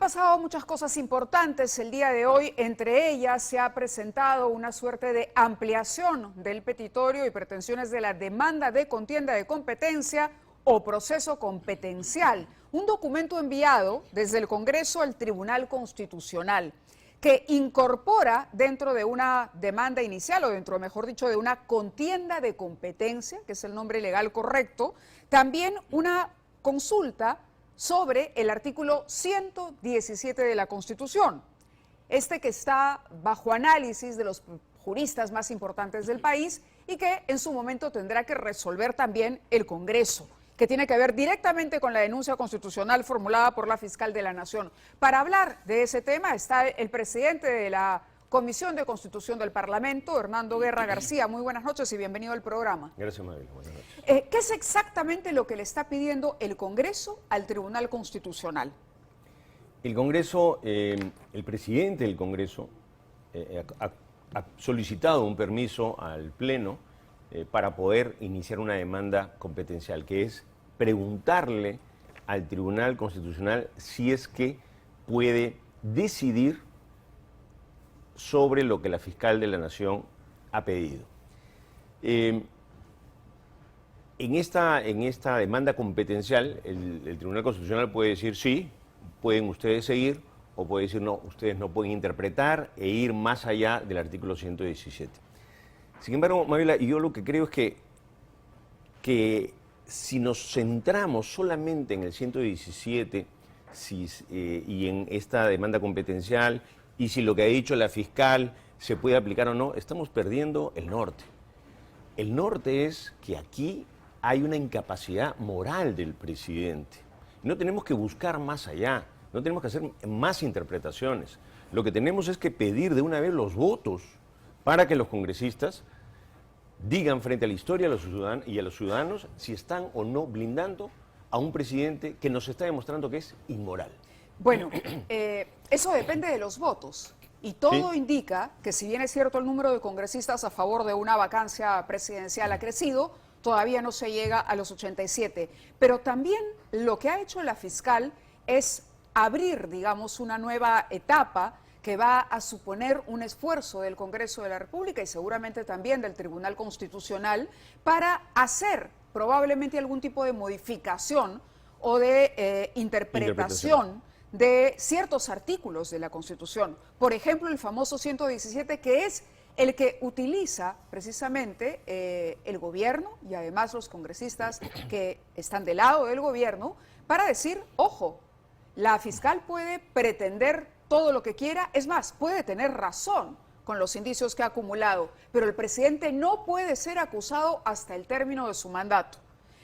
pasado muchas cosas importantes el día de hoy. Entre ellas se ha presentado una suerte de ampliación del petitorio y pretensiones de la demanda de contienda de competencia o proceso competencial. Un documento enviado desde el Congreso al Tribunal Constitucional que incorpora dentro de una demanda inicial, o dentro, mejor dicho, de una contienda de competencia, que es el nombre legal correcto, también una consulta sobre el artículo 117 de la Constitución, este que está bajo análisis de los juristas más importantes del país y que en su momento tendrá que resolver también el Congreso, que tiene que ver directamente con la denuncia constitucional formulada por la fiscal de la Nación. Para hablar de ese tema está el presidente de la Comisión de Constitución del Parlamento, Hernando Guerra García. Muy buenas noches y bienvenido al programa. Gracias, Mabel. Buenas noches. ¿Qué es exactamente lo que le está pidiendo el Congreso al Tribunal Constitucional? El Congreso, el presidente del Congreso ha solicitado un permiso al Pleno para poder iniciar una demanda competencial, que es preguntarle al Tribunal Constitucional si es que puede decidir sobre lo que la fiscal de la Nación ha pedido. En esta demanda competencial, el Tribunal Constitucional puede decir sí, pueden ustedes seguir, o puede decir no, ustedes no pueden interpretar e ir más allá del artículo 117. Sin embargo, Mabela, yo lo que creo es que si nos centramos solamente en el 117 y en esta demanda competencial, y si lo que ha dicho la fiscal se puede aplicar o no, estamos perdiendo el norte. El norte es que aquí hay una incapacidad moral del presidente. No tenemos que buscar más allá, no tenemos que hacer más interpretaciones. Lo que tenemos es que pedir de una vez los votos para que los congresistas digan frente a la historia y a los ciudadanos si están o no blindando a un presidente que nos está demostrando que es inmoral. Bueno, eso depende de los votos. Y todo indica que, si bien es cierto el número de congresistas a favor de una vacancia presidencial ha crecido, todavía no se llega a los 87. Pero también lo que ha hecho la fiscal es abrir, digamos, una nueva etapa que va a suponer un esfuerzo del Congreso de la República y seguramente también del Tribunal Constitucional para hacer probablemente algún tipo de modificación o de interpretación de ciertos artículos de la Constitución. Por ejemplo, el famoso 117, que es el que utiliza precisamente el gobierno y además los congresistas que están del lado del gobierno para decir, ojo, la fiscal puede pretender todo lo que quiera, es más, puede tener razón con los indicios que ha acumulado, pero el presidente no puede ser acusado hasta el término de su mandato.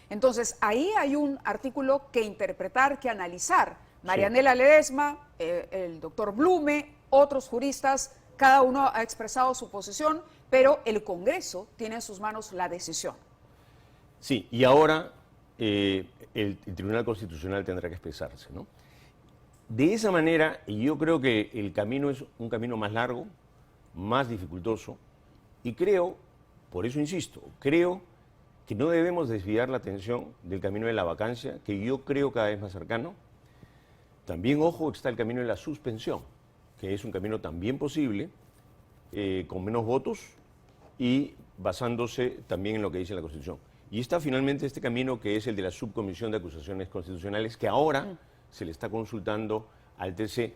Entonces, ahí hay un artículo que interpretar, que analizar. Marianela Ledesma, el doctor Blume, otros juristas, cada uno ha expresado su posición, pero el Congreso tiene en sus manos la decisión. Sí, y ahora el Tribunal Constitucional tendrá que expresarse, ¿no? De esa manera, yo creo que el camino es un camino más largo, más dificultoso, y creo, por eso insisto, creo que no debemos desviar la atención del camino de la vacancia, que yo creo cada vez más cercano. También, ojo, está el camino de la suspensión, que es un camino también posible, con menos votos y basándose también en lo que dice la Constitución. Y está finalmente este camino que es el de la Subcomisión de Acusaciones Constitucionales, que ahora se le está consultando al TC,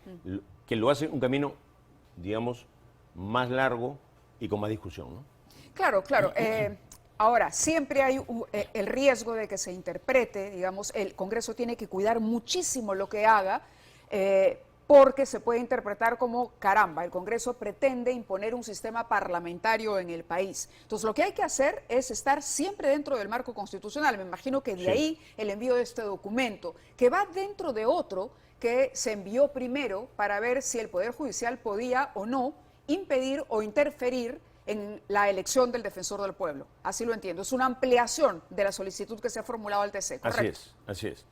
que lo hace un camino, digamos, más largo y con más discusión, ¿no? Claro, claro. Ahora, siempre hay el riesgo de que se interprete, digamos, el Congreso tiene que cuidar muchísimo lo que haga, porque se puede interpretar como, caramba, el Congreso pretende imponer un sistema parlamentario en el país. Entonces, lo que hay que hacer es estar siempre dentro del marco constitucional. Me imagino que de ahí el envío de este documento, que va dentro de otro que se envió primero para ver si el Poder Judicial podía o no impedir o interferir en la elección del defensor del pueblo. Así lo entiendo. Es una ampliación de la solicitud que se ha formulado al TC, ¿correcto? Así es.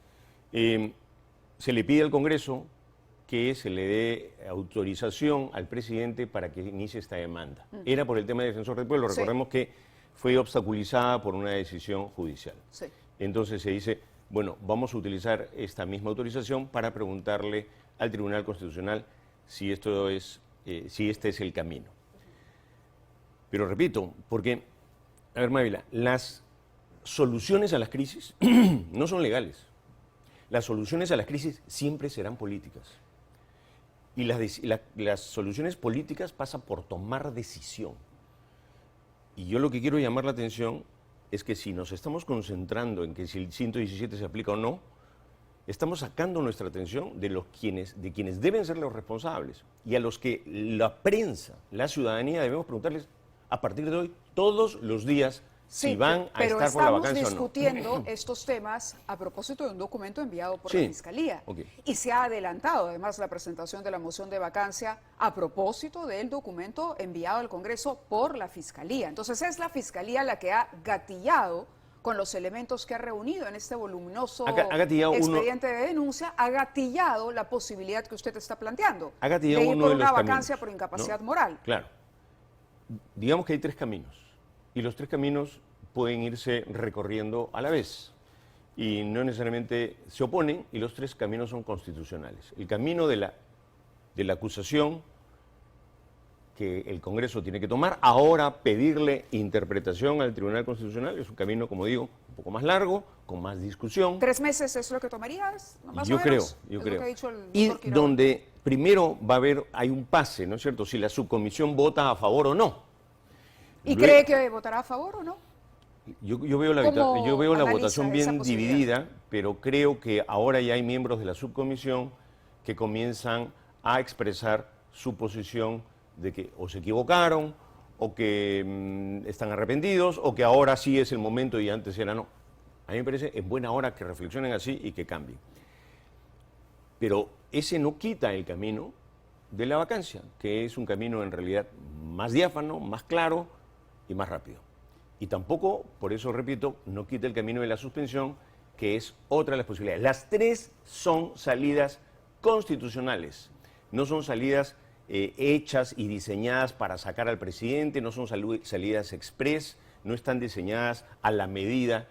Se le pide al Congreso que se le dé autorización al presidente para que inicie esta demanda. Era por el tema del defensor del pueblo. Recordemos que fue obstaculizada por una decisión judicial. Entonces se dice, bueno, vamos a utilizar esta misma autorización para preguntarle al Tribunal Constitucional si si este es el camino. Pero repito, porque, a ver, Mávila, las soluciones a las crisis no son legales. Las soluciones a las crisis siempre serán políticas. Y las soluciones políticas pasan por tomar decisión. Y yo lo que quiero llamar la atención es que si nos estamos concentrando en que si el 117 se aplica o no, estamos sacando nuestra atención de quienes deben ser los responsables y a los que la prensa, la ciudadanía, debemos preguntarles a partir de hoy, todos los días, si van a estar por la vacancia o no. Pero estamos discutiendo estos temas a propósito de un documento enviado por la Fiscalía. Okay. Y se ha adelantado además la presentación de la moción de vacancia a propósito del documento enviado al Congreso por la Fiscalía. Entonces es la Fiscalía la que ha gatillado con los elementos que ha reunido en este voluminoso expediente de denuncia, ha gatillado la posibilidad que usted está planteando de ir por una vacancia por incapacidad moral. Claro. Digamos que hay tres caminos, y los tres caminos pueden irse recorriendo a la vez, y no necesariamente se oponen, y los tres caminos son constitucionales. El camino de la acusación que el Congreso tiene que tomar, ahora pedirle interpretación al Tribunal Constitucional, es un camino, como digo, un poco más largo, con más discusión. 3 meses es lo que tomarías, más yo o creo, menos. yo Es creo. lo que ha dicho el Y doctor Quiroga. donde primero hay un pase, ¿no es cierto?, si la subcomisión vota a favor o no. ¿Y Luego, cree que votará a favor o no? Yo veo la analiza votación esa bien posibilidad? dividida, pero creo que ahora ya hay miembros de la subcomisión que comienzan a expresar su posición de que o se equivocaron, o que están arrepentidos, o que ahora sí es el momento y antes era no. A mí me parece en buena hora que reflexionen así y que cambien. Pero ese no quita el camino de la vacancia, que es un camino en realidad más diáfano, más claro y más rápido. Y tampoco, por eso repito, no quita el camino de la suspensión, que es otra de las posibilidades. Las tres son salidas constitucionales, no son salidas hechas y diseñadas para sacar al presidente, no son salidas express, no están diseñadas a la medida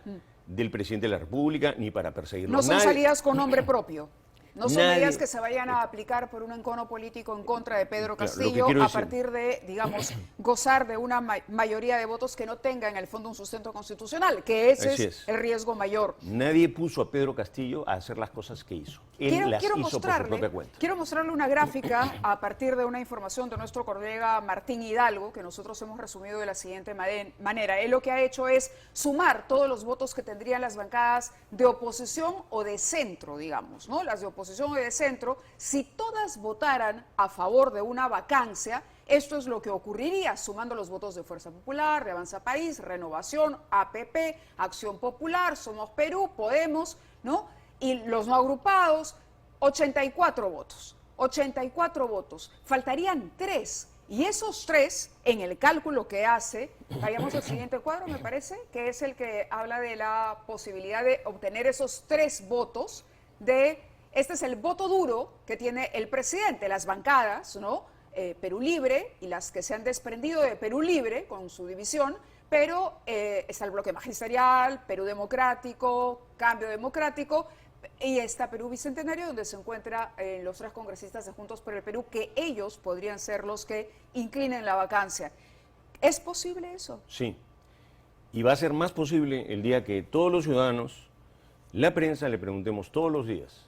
del presidente de la República, ni para perseguirlo. No son salidas con nombre propio. No son Nadie- medidas que se vayan a aplicar por un encono político en contra de Pedro Claro, lo que Castillo quiero a decir- partir de, digamos, gozar de una mayoría de votos que no tenga en el fondo un sustento constitucional, que ese Así es es. el riesgo mayor. Nadie puso a Pedro Castillo a hacer las cosas que hizo. Él las hizo por su propia cuenta. Quiero mostrarle una gráfica a partir de una información de nuestro colega Martín Hidalgo, que nosotros hemos resumido de la siguiente manera. Él lo que ha hecho es sumar todos los votos que tendrían las bancadas de oposición o de centro, digamos, ¿no? Las de oposición o de centro, si todas votaran a favor de una vacancia, esto es lo que ocurriría sumando los votos de Fuerza Popular, de Avanza País, Renovación, APP, Acción Popular, Somos Perú, Podemos, ¿no? Y los no agrupados, 84 votos. 84 votos. Faltarían 3. Y esos 3, en el cálculo que hace, vayamos al siguiente cuadro, me parece, que es el que habla de la posibilidad de obtener esos 3 votos este es el voto duro que tiene el presidente, las bancadas, ¿no? Perú Libre y las que se han desprendido de Perú Libre con su división, pero está el bloque magisterial, Perú Democrático, Cambio Democrático, y está Perú Bicentenario, donde se encuentran los 3 congresistas de Juntos por el Perú, que ellos podrían ser los que inclinen la vacancia. ¿Es posible eso? Sí. Y va a ser más posible el día que todos los ciudadanos, la prensa, le preguntemos todos los días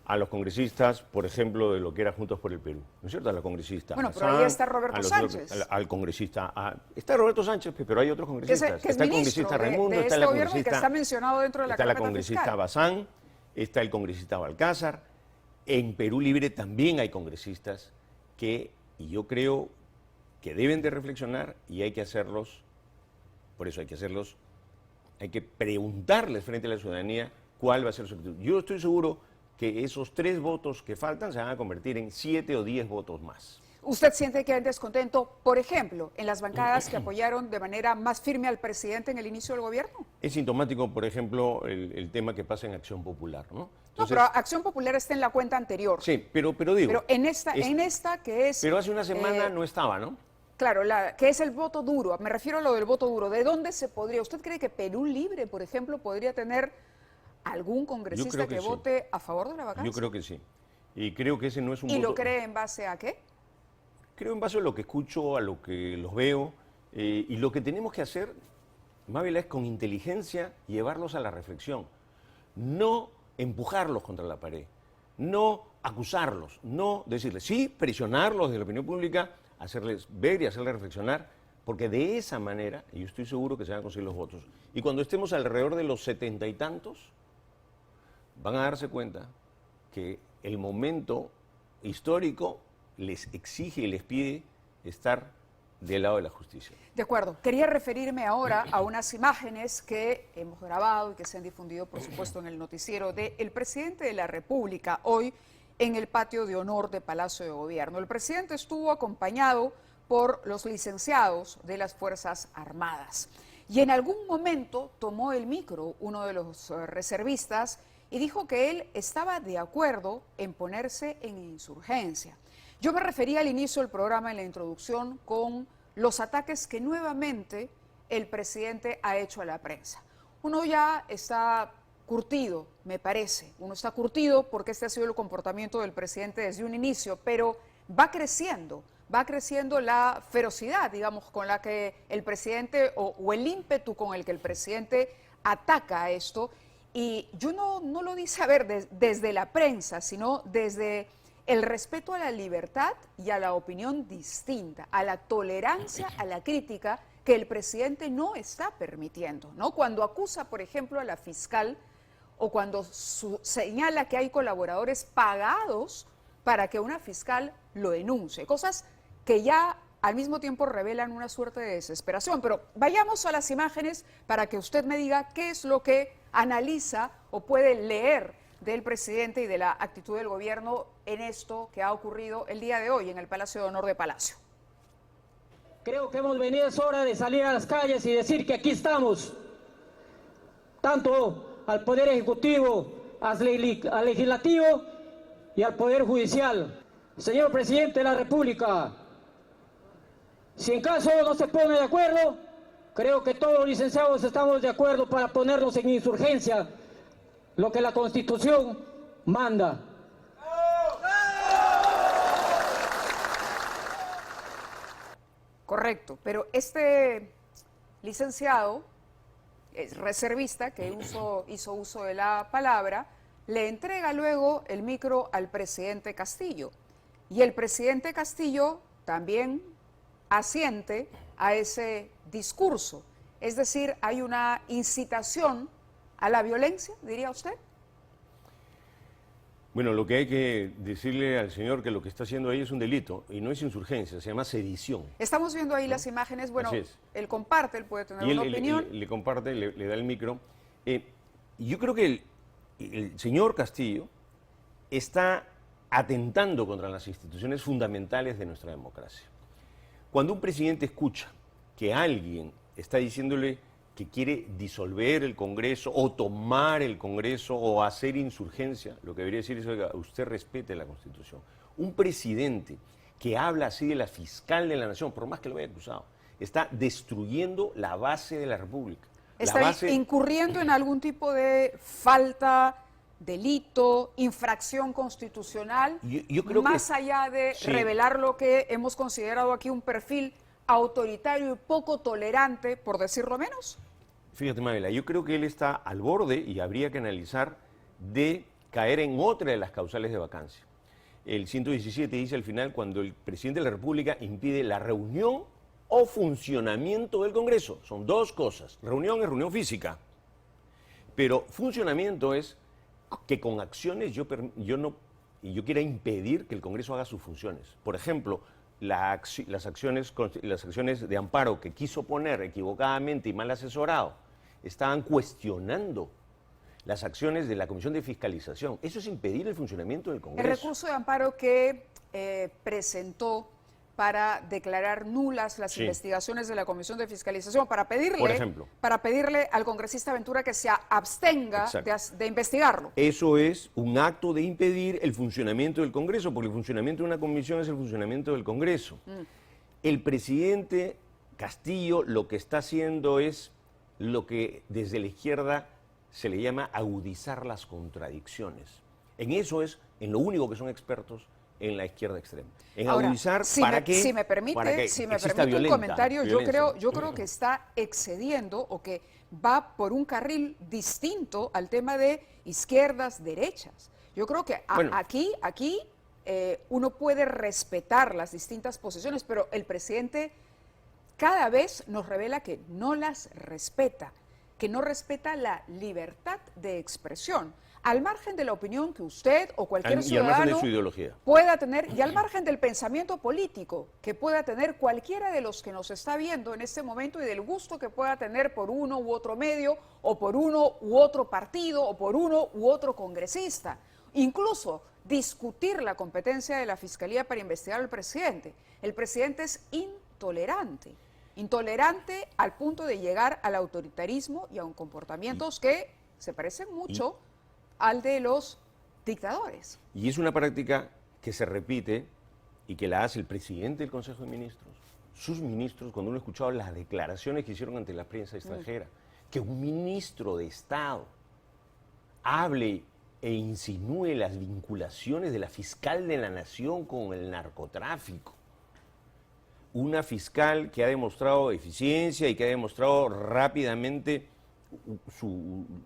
a los congresistas, por ejemplo, de lo que era Juntos por el Perú, ¿no es cierto? A la congresista. Bueno, pero ahí está Roberto a los Sánchez. al congresista. Está Roberto Sánchez, pero hay otros congresistas. Que es está el ministro congresista Raimundo, de está este la gobierno y que congresista. está mencionado dentro de la Está la carpeta congresista fiscal. Bazán, está el congresista Balcázar. En Perú Libre también hay congresistas y yo creo que deben de reflexionar y hay que hacerlos, por eso hay que preguntarles frente a la ciudadanía cuál va a ser su actitud. Yo estoy seguro que esos 3 votos que faltan se van a convertir en 7 o 10 votos más. ¿Usted siente que hay descontento, por ejemplo, en las bancadas que apoyaron de manera más firme al presidente en el inicio del gobierno? Es sintomático, por ejemplo, el tema que pasa en Acción Popular, ¿no? No, Entonces, pero Acción Popular está en la cuenta anterior. sí, pero digo... Pero en esta que es... Pero hace una semana no estaba, ¿no? Claro, que es el voto duro. Me refiero a lo del voto duro. ¿De dónde se podría? ¿Usted cree que Perú Libre, por ejemplo, podría tener algún congresista creo que que sí. vote a favor de la vacancia? Yo creo que sí. Y creo que ese no es un ¿Y voto... lo cree en base a qué? Creo en base a lo que escucho, a lo que los veo, y lo que tenemos que hacer, Mávila, es con inteligencia llevarlos a la reflexión. No empujarlos contra la pared, no acusarlos, no decirles, sí, presionarlos de la opinión pública, hacerles ver y hacerles reflexionar, porque de esa manera, y yo estoy seguro que se van a conseguir los votos. Y cuando estemos alrededor de los 70 y tantos, van a darse cuenta que el momento histórico les exige y les pide estar del lado de la justicia. De acuerdo. Quería referirme ahora a unas imágenes que hemos grabado y que se han difundido, por supuesto, en el noticiero del presidente de la República hoy en el patio de honor de Palacio de Gobierno. El presidente estuvo acompañado por los licenciados de las Fuerzas Armadas y en algún momento tomó el micro uno de los reservistas y dijo que él estaba de acuerdo en ponerse en insurgencia. Yo me refería al inicio del programa en la introducción con los ataques que nuevamente el presidente ha hecho a la prensa. Uno ya está curtido, me parece. Uno está curtido porque este ha sido el comportamiento del presidente desde un inicio, pero va creciendo la ferocidad, digamos, con la que el presidente o el ímpetu con el que el presidente ataca a esto. Y yo no lo dice, a ver, desde la prensa, sino desde el respeto a la libertad y a la opinión distinta, a la tolerancia, a la crítica que el presidente no está permitiendo, ¿no? Cuando acusa, por ejemplo, a la fiscal o cuando señala que hay colaboradores pagados para que una fiscal lo denuncie, cosas que ya al mismo tiempo revelan una suerte de desesperación. Pero vayamos a las imágenes para que usted me diga qué es lo que analiza o puede leer del presidente y de la actitud del gobierno en esto que ha ocurrido el día de hoy en el Palacio de Honor de Palacio. Creo que hemos venido, es hora de salir a las calles y decir que aquí estamos, tanto al Poder Ejecutivo, al Legislativo y al Poder Judicial. Señor Presidente de la República, si en caso no se pone de acuerdo, creo que todos los licenciados estamos de acuerdo para ponernos en insurgencia, lo que la Constitución manda. Correcto, pero este licenciado, es reservista, que hizo uso de la palabra, le entrega luego el micro al presidente Castillo. Y el presidente Castillo también asiente a ese discurso. Es decir, hay una incitación a la violencia, diría usted. Bueno, lo que hay que decirle al señor que lo que está haciendo ahí es un delito y no es insurgencia, se llama sedición. Estamos viendo ahí las imágenes, bueno, él comparte, él puede tener y una opinión. Le comparte, le da el micro. Yo creo que el señor Castillo está atentando contra las instituciones fundamentales de nuestra democracia. Cuando un presidente escucha que alguien está diciéndole que quiere disolver el Congreso o tomar el Congreso o hacer insurgencia, lo que debería decir es, oiga, usted respete la Constitución. Un presidente que habla así de la fiscal de la Nación, por más que lo haya acusado, está destruyendo la base de la República. Está incurriendo en algún tipo de falta, delito, infracción constitucional, yo creo más que, allá de sí, revelar lo que hemos considerado aquí un perfil autoritario y poco tolerante, por decirlo menos. Fíjate, Mabela, yo creo que él está al borde y habría que analizar de caer en otra de las causales de vacancia. El 117 dice al final cuando el presidente de la República impide la reunión o funcionamiento del Congreso. Son dos cosas. Reunión es reunión física, pero funcionamiento es que con acciones yo quiera impedir que el Congreso haga sus funciones. Por ejemplo, las acciones de amparo que quiso poner equivocadamente y mal asesorado estaban cuestionando las acciones de la Comisión de Fiscalización. Eso es impedir el funcionamiento del Congreso. El recurso de amparo que presentó para declarar nulas las investigaciones de la Comisión de Fiscalización, para pedirle, por ejemplo, para pedirle al congresista Ventura que se abstenga de investigarlo. Eso es un acto de impedir el funcionamiento del Congreso, porque el funcionamiento de una comisión es el funcionamiento del Congreso. El presidente Castillo lo que está haciendo es lo que desde la izquierda se le llama agudizar las contradicciones. En eso es en lo único que son expertos, en la izquierda extrema. En Ahora, agudizar si para me, que si me permite, para que si me exista permite un violencia. comentario, yo creo que está excediendo o que va por un carril distinto al tema de izquierdas, derechas. Yo creo que Bueno. aquí uno puede respetar las distintas posiciones, pero el presidente cada vez nos revela que no las respeta, que no respeta la libertad de expresión, al margen de la opinión que usted o cualquier Y al margen de ciudadano su ideología. pueda tener, y al margen del pensamiento político que pueda tener cualquiera de los que nos está viendo en este momento y del gusto que pueda tener por uno u otro medio o por uno u otro partido o por uno u otro congresista. Incluso discutir la competencia de la Fiscalía para investigar al presidente. El presidente es intolerante al punto de llegar al autoritarismo y a comportamientos que se parecen mucho al de los dictadores. Y es una práctica que se repite y que la hace el presidente del Consejo de Ministros, sus ministros, cuando uno ha escuchado las declaraciones que hicieron ante la prensa extranjera, que un ministro de Estado hable e insinúe las vinculaciones de la fiscal de la Nación con el narcotráfico. Una fiscal que ha demostrado eficiencia y que ha demostrado rápidamente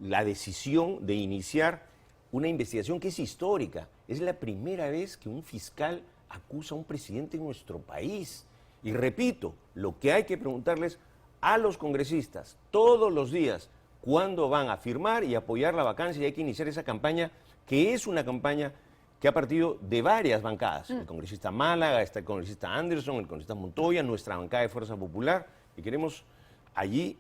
la decisión de iniciar una investigación que es histórica. Es la primera vez que un fiscal acusa a un presidente en nuestro país. Y repito, lo que hay que preguntarles a los congresistas todos los días, cuándo van a firmar y apoyar la vacancia, y hay que iniciar esa campaña, que es una campaña que ha partido de varias bancadas. El congresista Málaga, está el congresista Anderson, el congresista Montoya, nuestra bancada de Fuerza Popular, y queremos allí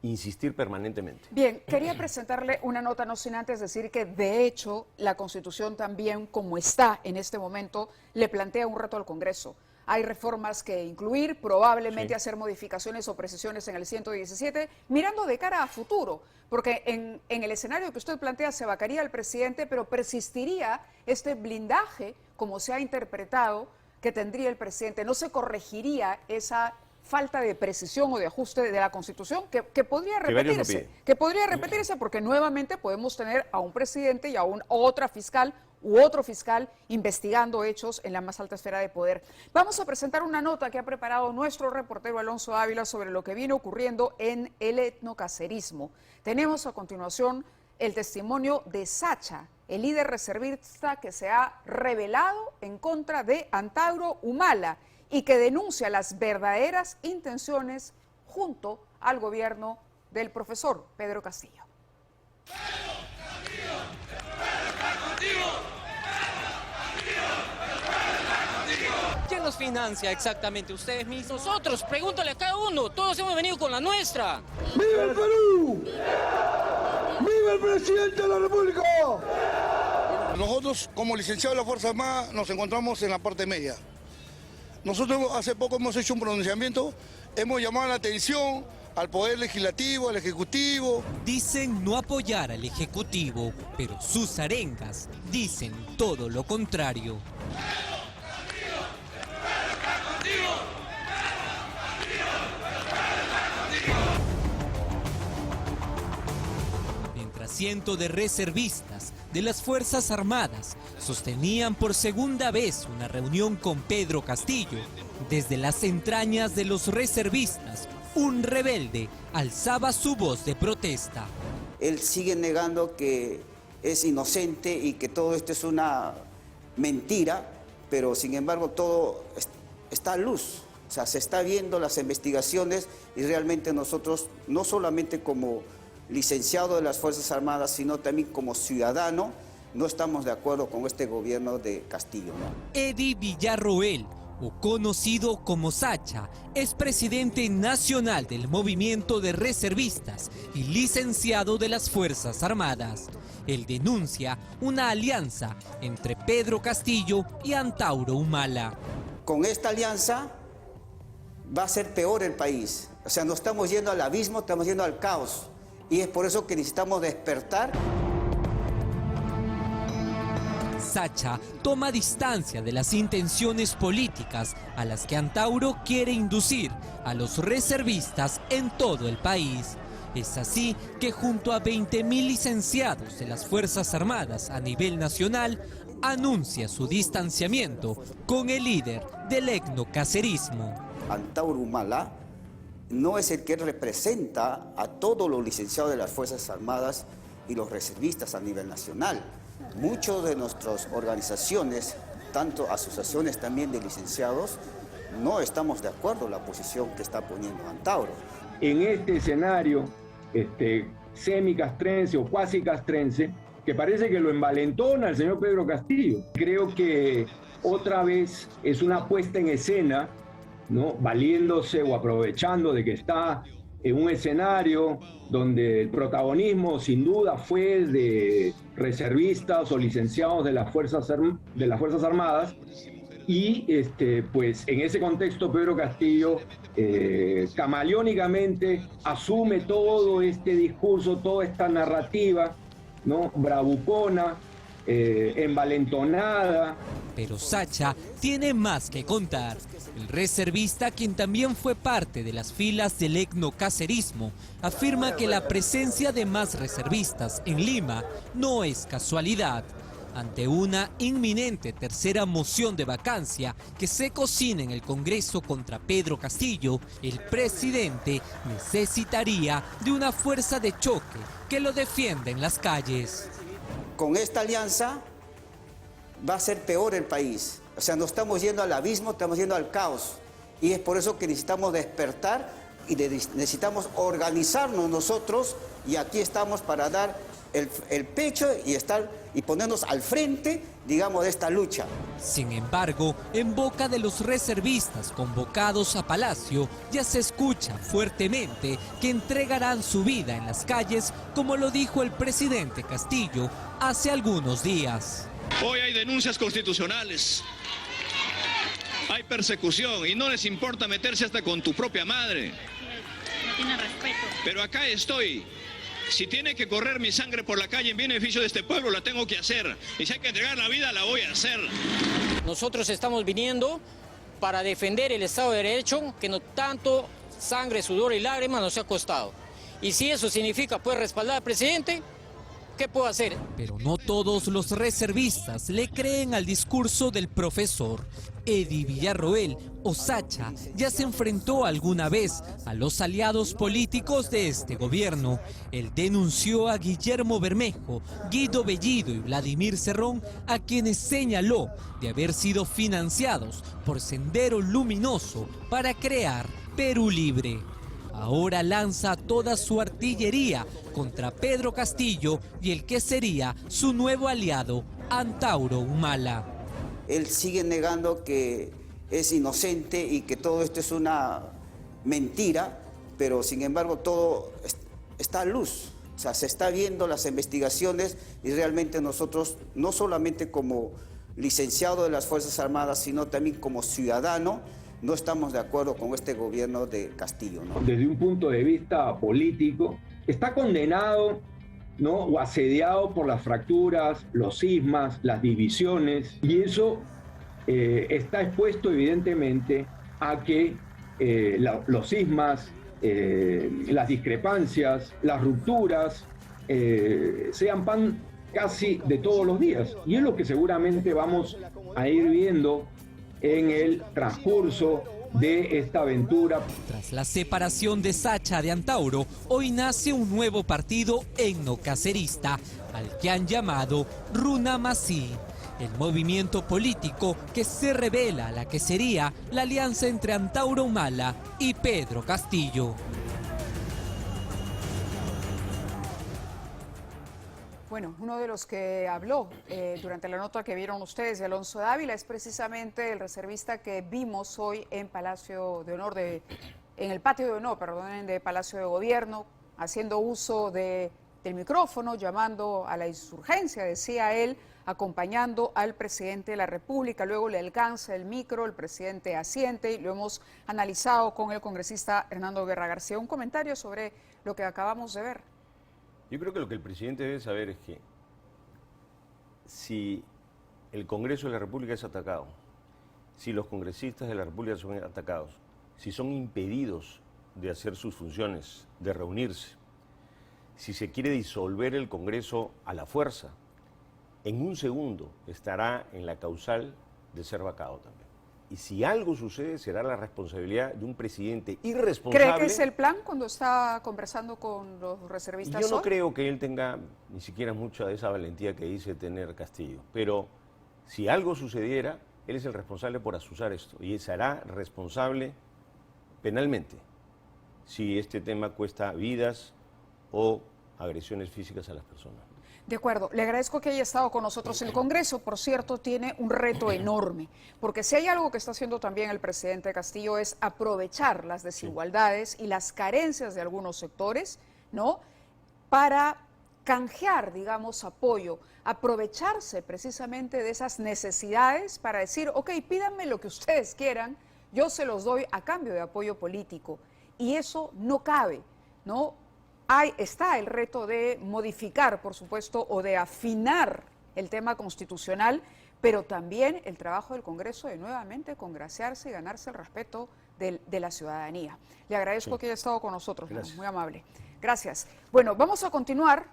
insistir permanentemente. Bien, quería presentarle una nota, no sin antes decir que de hecho la Constitución también, como está en este momento, le plantea un reto al Congreso. Hay reformas que incluir, probablemente hacer modificaciones o precisiones en el 117, mirando de cara a futuro, porque en el escenario que usted plantea se vacaría el presidente, pero persistiría este blindaje, como se ha interpretado, que tendría el presidente. No se corregiría esa falta de precisión o de ajuste de la Constitución que podría repetirse, porque nuevamente podemos tener a un presidente y a otra fiscal u otro fiscal investigando hechos en la más alta esfera de poder. Vamos a presentar una nota que ha preparado nuestro reportero Alonso Ávila sobre lo que viene ocurriendo en el etnocacerismo. Tenemos a continuación el testimonio de Sacha, el líder reservista que se ha rebelado en contra de Antauro Humala y que denuncia las verdaderas intenciones junto al gobierno del profesor Pedro Castillo. ¿Quién nos financia exactamente? ¿Ustedes mismos? Nosotros, pregúntale a cada uno. Todos hemos venido con la nuestra. ¡Viva el Perú! ¡Viva el presidente de la República! Nosotros, como licenciados de la Fuerza Armada, nos encontramos en la parte media. Nosotros hace poco hemos hecho un pronunciamiento, hemos llamado la atención al Poder Legislativo, al Ejecutivo. Dicen no apoyar al Ejecutivo, pero sus arengas dicen todo lo contrario. Mientras cientos de reservistas de las Fuerzas Armadas sostenían por segunda vez una reunión con Pedro Castillo, desde las entrañas de los reservistas, un rebelde alzaba su voz de protesta. Él sigue negando que es inocente y que todo esto es una mentira, pero sin embargo todo está a luz. O sea, se está viendo las investigaciones y realmente nosotros, no solamente como licenciado de las Fuerzas Armadas, sino también como ciudadano, no estamos de acuerdo con este gobierno de Castillo, ¿no? Eddie Villarroel, o conocido como Sacha, es presidente nacional del movimiento de reservistas y licenciado de las Fuerzas Armadas. Él denuncia una alianza entre Pedro Castillo y Antauro Humala. Con esta alianza va a ser peor el país. O sea, no estamos yendo al abismo, estamos yendo al caos. Y es por eso que necesitamos despertar. Sacha toma distancia de las intenciones políticas a las que Antauro quiere inducir a los reservistas en todo el país. Es así que junto a 20.000 licenciados de las Fuerzas Armadas a nivel nacional anuncia su distanciamiento con el líder del etnocacerismo. Antauro Humala no es el que representa a todos los licenciados de las Fuerzas Armadas y los reservistas a nivel nacional. Muchas de nuestras organizaciones, tanto asociaciones también de licenciados, no estamos de acuerdo en la posición que está poniendo Antauro. En este escenario semicastrense o cuasi castrense, que parece que lo envalentona el señor Pedro Castillo. Creo que otra vez es una puesta en escena, ¿no?, valiéndose o aprovechando de que está en un escenario donde el protagonismo sin duda fue de reservistas o licenciados de las Fuerzas Armadas, y pues en ese contexto Pedro Castillo camaleónicamente asume todo este discurso, toda esta narrativa, ¿no?, bravucona, envalentonada. Pero Sacha tiene más que contar. El reservista, quien también fue parte de las filas del etnocacerismo, afirma que la presencia de más reservistas en Lima no es casualidad. Ante una inminente tercera moción de vacancia que se cocina en el Congreso contra Pedro Castillo, el presidente necesitaría de una fuerza de choque que lo defienda en las calles. Con esta alianza va a ser peor el país. O sea, no estamos yendo al abismo, estamos yendo al caos. Y es por eso que necesitamos despertar y necesitamos organizarnos nosotros, y aquí estamos para dar el pecho y ponernos al frente, digamos, de esta lucha. Sin embargo, en boca de los reservistas convocados a Palacio, ya se escucha fuertemente que entregarán su vida en las calles, como lo dijo el presidente Castillo hace algunos días. Hoy hay denuncias constitucionales, hay persecución y no les importa meterse hasta con tu propia madre. No tiene respeto. Pero acá estoy. Si tiene que correr mi sangre por la calle en beneficio de este pueblo, la tengo que hacer. Y si hay que entregar la vida, la voy a hacer. Nosotros estamos viniendo para defender el Estado de Derecho, que no tanto sangre, sudor y lágrimas nos ha costado. Y si eso significa pues respaldar al presidente, ¿qué puedo hacer? Pero no todos los reservistas le creen al discurso del profesor. Eddie Villarroel, o Sacha, ya se enfrentó alguna vez a los aliados políticos de este gobierno. Él denunció a Guillermo Bermejo, Guido Bellido y Vladimir Cerrón, a quienes señaló de haber sido financiados por Sendero Luminoso para crear Perú Libre. Ahora lanza toda su artillería contra Pedro Castillo y el que sería su nuevo aliado, Antauro Humala. Él sigue negando que es inocente y que todo esto es una mentira, pero sin embargo todo está a luz. O sea, se está viendo las investigaciones y realmente nosotros, no solamente como licenciado de las Fuerzas Armadas, sino también como ciudadano, no estamos de acuerdo con este gobierno de Castillo, ¿no? Desde un punto de vista político, está condenado, ¿no?, o asediado por las fracturas, los cismas, las divisiones, y eso está expuesto evidentemente a que los cismas, las discrepancias, las rupturas sean pan casi de todos los días, y es lo que seguramente vamos a ir viendo en el transcurso de esta aventura. Tras la separación de Sacha de Antauro, hoy nace un nuevo partido etnocacerista, al que han llamado Runamasi, el movimiento político que se revela a la que sería la alianza entre Antauro Humala y Pedro Castillo. Bueno, uno de los que habló durante la nota que vieron ustedes de Alonso Dávila es precisamente el reservista que vimos hoy en Palacio de Honor, en el patio de honor, perdón, de Palacio de Gobierno, haciendo uso del micrófono, llamando a la insurgencia, decía él, acompañando al presidente de la República. Luego le alcanza el micro, el presidente asiente y lo hemos analizado con el congresista Hernando Guerra García. Un comentario sobre lo que acabamos de ver. Yo creo que lo que el presidente debe saber es que si el Congreso de la República es atacado, si los congresistas de la República son atacados, si son impedidos de hacer sus funciones, de reunirse, si se quiere disolver el Congreso a la fuerza, en un segundo estará en la causal de ser vacado también. Y si algo sucede, será la responsabilidad de un presidente irresponsable. ¿Cree que es el plan cuando está conversando con los reservistas? Yo no hoy? creo que él tenga ni siquiera mucha de esa valentía que dice tener Castillo, pero si algo sucediera, él es el responsable por asusar esto y será responsable penalmente si este tema cuesta vidas o agresiones físicas a las personas. De acuerdo, le agradezco que haya estado con nosotros. El Congreso, por cierto, tiene un reto enorme, porque si hay algo que está haciendo también el presidente Castillo es aprovechar las desigualdades y las carencias de algunos sectores, ¿no?, para canjear, digamos, apoyo, aprovecharse precisamente de esas necesidades para decir, ok, pídanme lo que ustedes quieran, yo se los doy a cambio de apoyo político. Y eso no cabe, ¿no? Está el reto de modificar, por supuesto, o de afinar el tema constitucional, pero también el trabajo del Congreso de nuevamente congraciarse y ganarse el respeto de la ciudadanía. Le agradezco que haya estado con nosotros, muy amable. Gracias. Bueno, vamos a continuar.